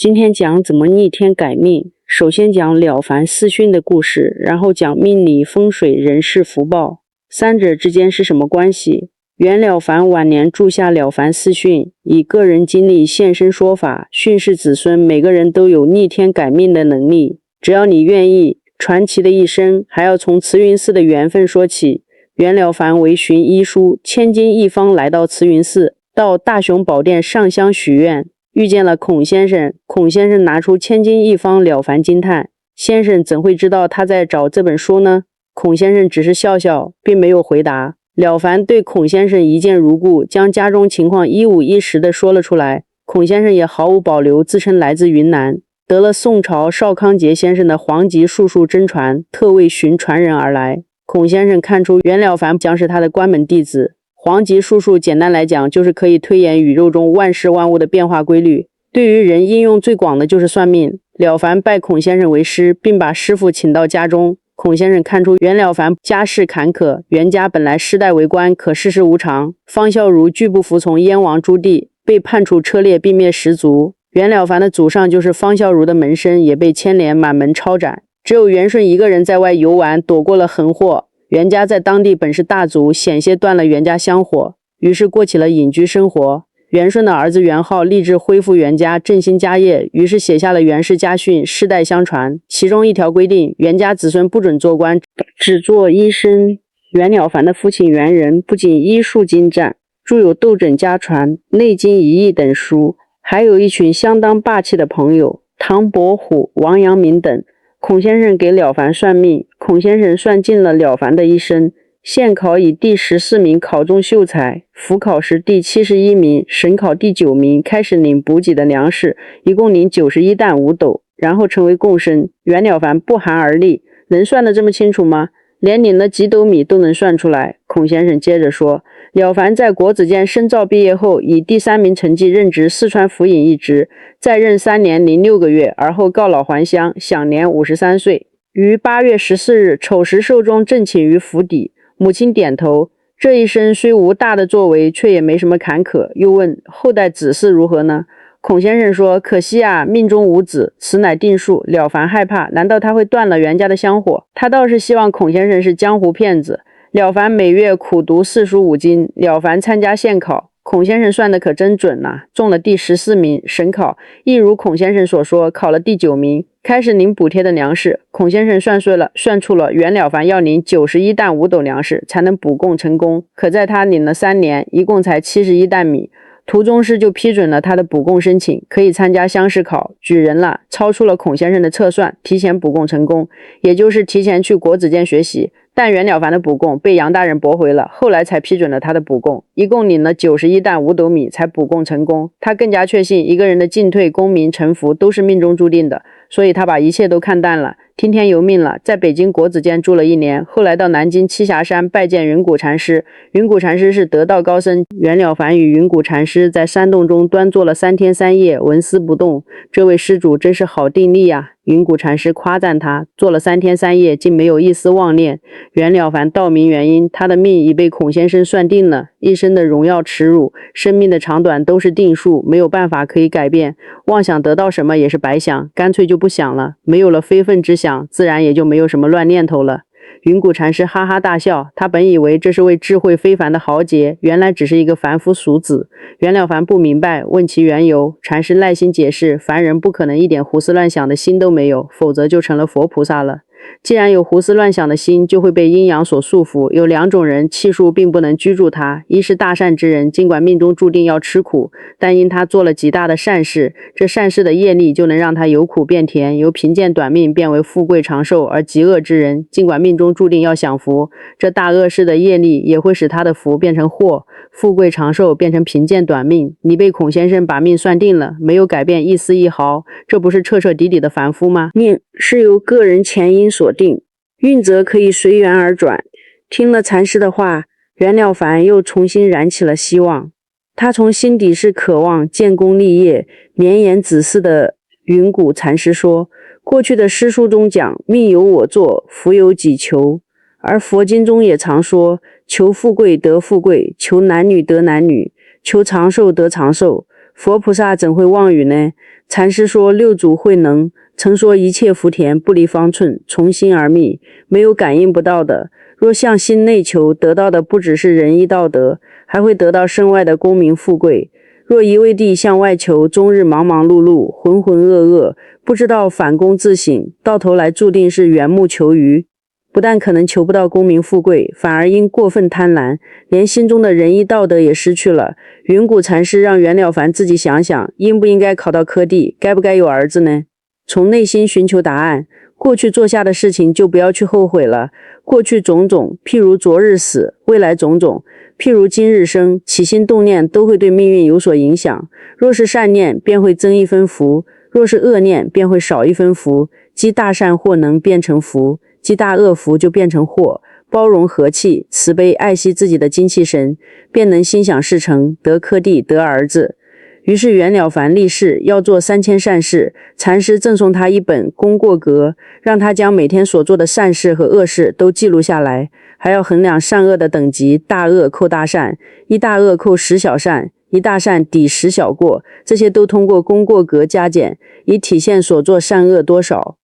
今天讲怎么逆天改命。首先讲了凡四训的故事，然后讲命理、风水、人事、福报，三者之间是什么关系。袁了凡晚年著下了凡四训，以个人经历现身说法，训示子孙每个人都有逆天改命的能力。只要你愿意，传奇的一生还要从慈云寺的缘分说起。袁了凡为寻医书，千金一方来到慈云寺，到大雄宝殿上香许愿，遇见了孔先生。孔先生拿出千金一方，了凡惊叹，先生怎会知道他在找这本书呢？孔先生只是笑笑，并没有回答。了凡对孔先生一见如故，将家中情况一五一十地说了出来。孔先生也毫无保留，自称来自云南，得了宋朝邵康节先生的黄籍术数真传，特为寻传人而来。孔先生看出袁了凡将是他的关门弟子。黄籍术数简单来讲，就是可以推演宇宙中万事万物的变化规律。对于人应用最广的就是算命。了凡拜孔先生为师，并把师傅请到家中。孔先生看出袁了凡家世坎坷，袁家本来世代为官，可世事无常。方孝孺拒不服从燕王朱棣，被判处车裂，并灭十族。袁了凡的祖上就是方孝孺的门生，也被牵连满门抄斩。只有袁顺一个人在外游玩，躲过了横祸。袁家在当地本是大族，险些断了袁家香火，于是过起了隐居生活。袁顺的儿子袁浩立志恢复袁家，振兴家业，于是写下了袁氏家训，世代相传。其中一条规定，袁家子孙不准做官，只做医生。袁了凡的父亲袁仁不仅医术精湛，著有《斗诊家传》《内经一义》等书，还有一群相当霸气的朋友，唐伯虎、王阳明等。孔先生给了凡算命，孔先生算尽了了凡的一生。县考以第14名考中秀才，府考时第71名，省考第9名，开始领补给的粮食，一共领91担5斗，然后成为贡生。袁了凡不寒而栗，能算得这么清楚吗？连领了几斗米都能算出来。孔先生接着说，了凡在国子监深造毕业后，以第3名成绩任职四川府尹一职，再任3年零6个月，而后告老还乡，享年53岁。于8月14日丑时寿终，正寝于府邸。母亲点头，这一生虽无大的作为，却也没什么坎坷。又问后代子嗣如何呢？孔先生说，可惜啊，命中无子，此乃定数。了凡害怕，难道他会断了袁家的香火？他倒是希望孔先生是江湖骗子。了凡每月苦读4书5经。了凡参加县考，孔先生算的可真准啊，中了第14名，省考亦如孔先生所说，考了第9名，开始领补贴的粮食。孔先生算出了袁了凡要领91担5斗粮食才能补贡成功，可在他领了3年，一共才71担米。途中师就批准了他的补贡申请，可以参加乡试考，举人了，超出了孔先生的测算，提前补贡成功，也就是提前去国子监学习。但袁了凡的补贡被杨大人驳回了，后来才批准了他的补贡，一共领了91担5斗米才补贡成功。他更加确信一个人的进退、功名、臣服都是命中注定的，所以他把一切都看淡了，听天由命了。在北京国子监住了1年，后来到南京栖霞山拜见云谷禅师。云谷禅师是得道高僧，袁了凡与云谷禅师在山洞中端坐了3天3夜，纹丝不动。这位施主真是好定力啊！云谷禅师夸赞他，做了3天3夜，竟没有一丝妄念。袁了凡道明原因，他的命已被孔先生算定了，一生的荣耀耻辱，生命的长短都是定数，没有办法可以改变。妄想得到什么也是白想，干脆就不想了，没有了非分之想，自然也就没有什么乱念头了。云谷禅师哈哈大笑，他本以为这是位智慧非凡的豪杰，原来只是一个凡夫俗子。袁了凡不明白，问其缘由，禅师耐心解释，凡人不可能一点胡思乱想的心都没有，否则就成了佛菩萨了。既然有胡思乱想的心，就会被阴阳所束缚。有2种人，气数并不能居住他，一是大善之人，尽管命中注定要吃苦，但因他做了极大的善事，这善事的业力就能让他由苦变甜，由贫贱短命变为富贵长寿。而极恶之人，尽管命中注定要享福，这大恶事的业力也会使他的福变成祸，富贵长寿变成贫贱短命。你被孔先生把命算定了，没有改变一丝一毫，这不是彻彻底底的凡夫吗？命是由个人前因所定，运则可以随缘而转。听了禅师的话，袁了凡又重新燃起了希望。他从心底是渴望建功立业、绵延子嗣的。云谷禅师说，过去的诗书中讲命由我作，福由己求，而佛经中也常说，求富贵得富贵，求男女得男女，求长寿得长寿。佛菩萨怎会妄语呢？禅师说六祖慧能，曾说一切福田不离方寸，从心而觅，没有感应不到的。若向心内求，得到的不只是仁义道德，还会得到身外的功名富贵。若一味地向外求，终日忙忙碌碌，浑浑噩噩，不知道反躬自省，到头来注定是缘木求鱼。不但可能求不到功名富贵，反而因过分贪婪，连心中的仁义道德也失去了。云谷禅师让袁了凡自己想想，应不应该考到科第，该不该有儿子呢？从内心寻求答案，过去做下的事情就不要去后悔了。过去种种，譬如昨日死，未来种种，譬如今日生，起心动念都会对命运有所影响。若是善念，便会增一分福；若是恶念，便会少一分福。积大善或能变成福，积大恶福就变成祸。包容和气、慈悲爱惜自己的精气神，便能心想事成，得科第，得儿子。于是袁了凡立誓要做3000善事，禅师赠送他一本功过格，让他将每天所做的善事和恶事都记录下来，还要衡量善恶的等级，大恶扣大善，一大恶扣10小善，一大善抵10小过，这些都通过功过格加减，以体现所做善恶多少。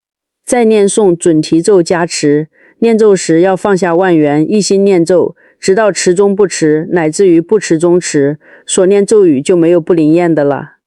再念诵准提咒加持，念咒时要放下万缘，一心念咒，直到持中不持，乃至于不持中持，所念咒语就没有不灵验的了。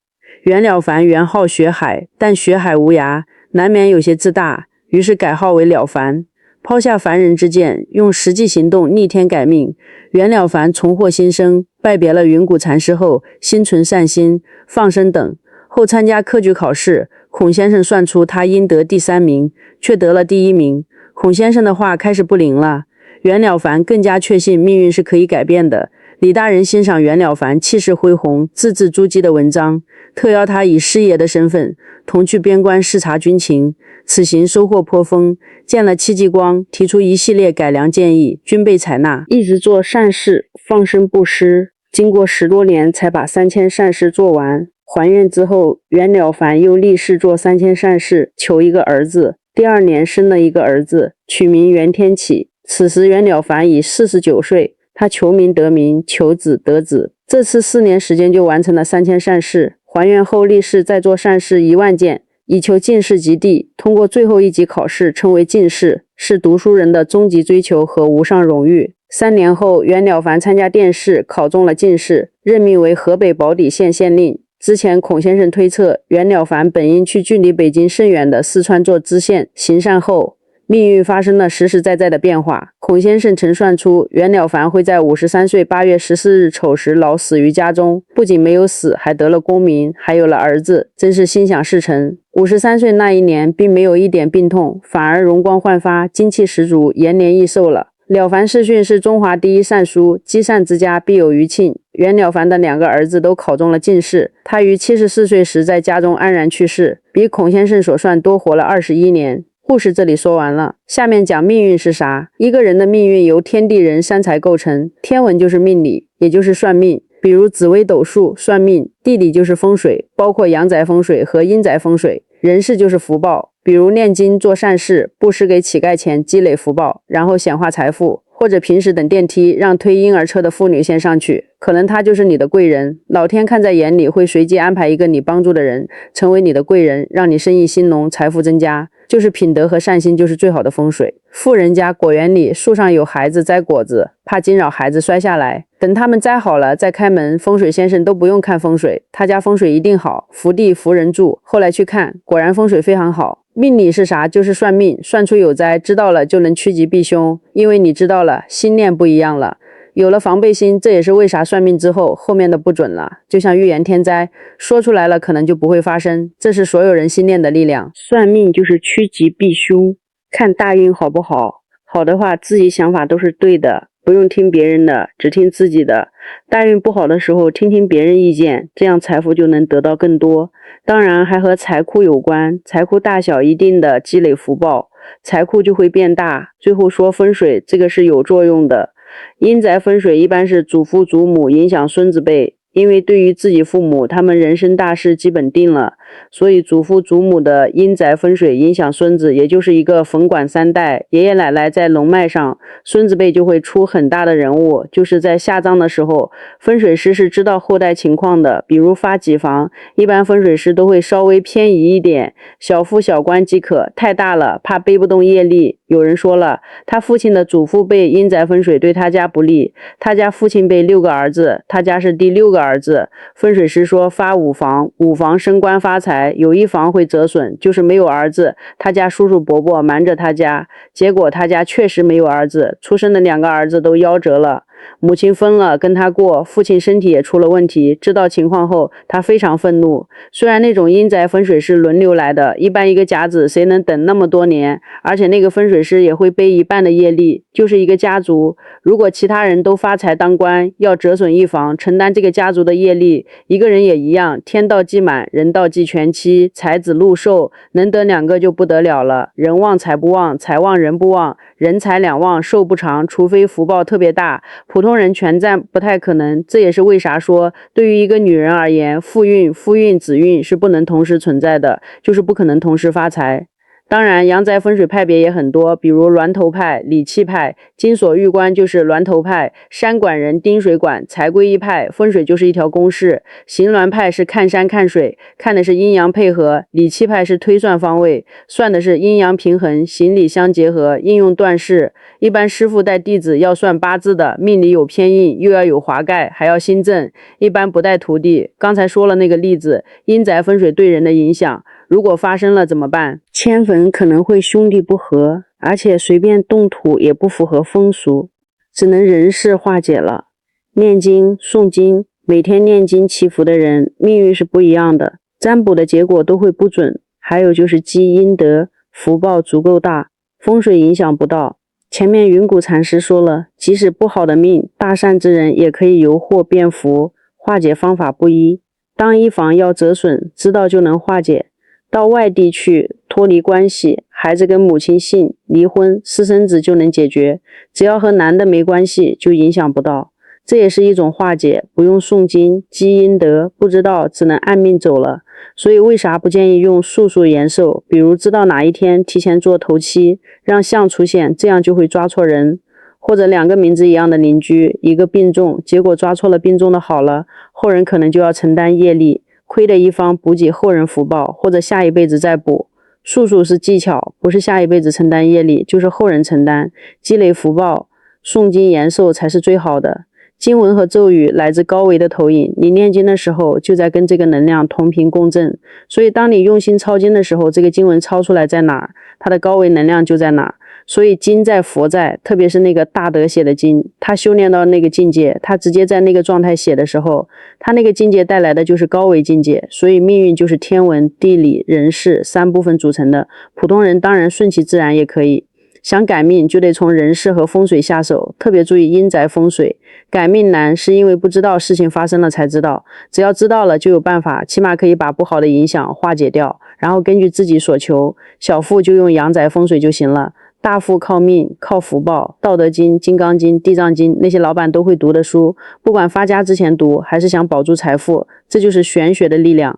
袁了凡原号学海，但学海无涯，难免有些自大，于是改号为了凡。抛下凡人之见，用实际行动逆天改命。袁了凡重获新生，拜别了云谷禅师后，心存善心，放生等。后参加科举考试，孔先生算出他应得第3名，却得了第1名。孔先生的话开始不灵了，袁了凡更加确信命运是可以改变的。李大人欣赏袁了凡气势恢宏、字字珠玑的文章，特邀他以师爷的身份同去边关视察军情。此行收获颇丰，见了戚继光，提出一系列改良建议，均被采纳。一直做善事，放生布施，经过10多年才把3000善事做完。还愿之后，袁了凡又立誓做3000善事，求一个儿子。第2年生了一个儿子，取名袁天启。此时袁了凡已49岁，他求名得名，求子得子。这次4年时间就完成了3000善事。还愿后立誓再做善事1万件，以求进士及第。通过最后一级考试，称为进士，是读书人的终极追求和无上荣誉。3年后，袁了凡参加殿试，考中了进士，任命为河北保底县县令。之前孔先生推测，袁了凡本应去距离北京甚远的四川做知县，行善后，命运发生了实实在在的变化。孔先生曾算出袁了凡会在53岁8月14日丑时老死于家中，不仅没有死，还得了功名，还有了儿子，真是心想事成。53岁那一年并没有一点病痛，反而容光焕发，精气十足，延年益寿了。了凡四训是中华第一善书，积善之家必有余庆。袁了凡的2个儿子都考中了进士，他于74岁时在家中安然去世，比孔先生所算多活了21年。故事这里说完了，下面讲命运是啥。一个人的命运由天地人3才构成，天文就是命理，也就是算命，比如紫微斗数算命；地理就是风水，包括阳宅风水和阴宅风水；人事就是福报，比如念经做善事，布施给乞丐钱积累福报，然后显化财富，或者平时等电梯让推婴儿车的妇女先上去，可能她就是你的贵人，老天看在眼里会随机安排一个你帮助的人成为你的贵人，让你生意兴隆，财富增加。就是品德和善心就是最好的风水。富人家果园里树上有孩子摘果子，怕惊扰孩子摔下来，等他们摘好了再开门，风水先生都不用看风水，他家风水一定好，福地福人住。后来去看，果然风水非常好。命理是啥？就是算命，算出有灾，知道了就能趋吉避凶，因为你知道了，心念不一样了，有了防备心，这也是为啥算命之后后面的不准了。就像预言天灾，说出来了可能就不会发生，这是所有人心念的力量。算命就是趋吉避凶，看大运好不好，好的话自己想法都是对的，不用听别人的，只听自己的。大运不好的时候听听别人意见，这样财富就能得到更多。当然还和财库有关，财库大小一定的积累福报，财库就会变大。最后说风水，这个是有作用的。阴宅风水一般是祖父祖母影响孙子辈，因为对于自己父母，他们人生大事基本定了，所以祖父祖母的阴宅风水影响孙子，也就是一个逢管3代，爷爷奶奶在龙脉上，孙子辈就会出很大的人物。就是在下葬的时候，风水师是知道后代情况的，比如发几房，一般风水师都会稍微偏移一点，小夫小官即可，太大了怕背不动业力。有人说了，他父亲的祖父辈阴宅风水对他家不利，他家父亲辈6个儿子，他家是第6个儿子。风水师说发5房，5房升官发财，有1房会折损，就是没有儿子，他家叔叔伯伯瞒着他家，结果他家确实没有儿子，出生的2个儿子都夭折了。母亲分了跟他过，父亲身体也出了问题，知道情况后他非常愤怒。虽然那种阴宅风水是轮流来的，一般一个甲子谁能等那么多年，而且那个风水师也会背一半的业力，就是一个家族，如果其他人都发财当官，要折损1房，承担这个家族的业力，一个人也一样，天道既满，人道既全期，财子禄寿能得2个就不得了了，人旺财不旺，财旺人不旺，人财两旺寿不长，除非福报特别大，普通人全占不太可能。这也是为啥说对于一个女人而言，妇运、夫运、子运是不能同时存在的，就是不可能同时发财。当然阳宅风水派别也很多，比如峦头派、理气派，金锁玉关就是峦头派，山管人、丁水管、财归一派，风水就是一条公式。行峦派是看山看水，看的是阴阳配合，理气派是推算方位，算的是阴阳平衡，行理相结合，应用断事。一般师傅带弟子要算八字的，命里有偏印，又要有华盖，还要新正，一般不带徒弟。刚才说了那个例子，阴宅风水对人的影响，如果发生了怎么办？迁坟可能会兄弟不和，而且随便动土也不符合风俗，只能人事化解了。念经诵经，每天念经祈福的人命运是不一样的，占卜的结果都会不准。还有就是积阴德，福报足够大，风水影响不到。前面云谷禅师说了，即使不好的命，大善之人也可以由祸变福，化解方法不一。当一房要折损，知道就能化解。到外地去脱离关系，孩子跟母亲姓，离婚，私生子就能解决，只要和男的没关系就影响不到，这也是一种化解，不用诵经积阴德，不知道只能按命走了。所以为啥不建议用术数延寿，比如知道哪一天提前做头七，让相出现，这样就会抓错人。或者2个名字一样的邻居，一个病重，结果抓错了病重的好了，后人可能就要承担业力，亏的一方补给后人福报，或者下一辈子再补。术数是技巧，不是下一辈子承担业力，就是后人承担，积累福报，诵经延寿才是最好的。经文和咒语来自高维的投影，你念经的时候就在跟这个能量同频共振，所以当你用心抄经的时候，这个经文抄出来在哪儿，它的高维能量就在哪儿。所以经在佛在，特别是那个大德写的经，他修炼到那个境界，他直接在那个状态写的时候，他那个境界带来的就是高维境界。所以命运就是天文、地理、人事3部分组成的，普通人当然顺其自然也可以。想改命就得从人事和风水下手，特别注意阴宅风水。改命难是因为不知道事情发生了才知道，只要知道了就有办法，起码可以把不好的影响化解掉，然后根据自己所求，小富就用阳宅风水就行了，大富靠命靠福报。道德经、金刚经、地藏经那些老板都会读的书，不管发家之前读还是想保住财富，这就是玄学的力量。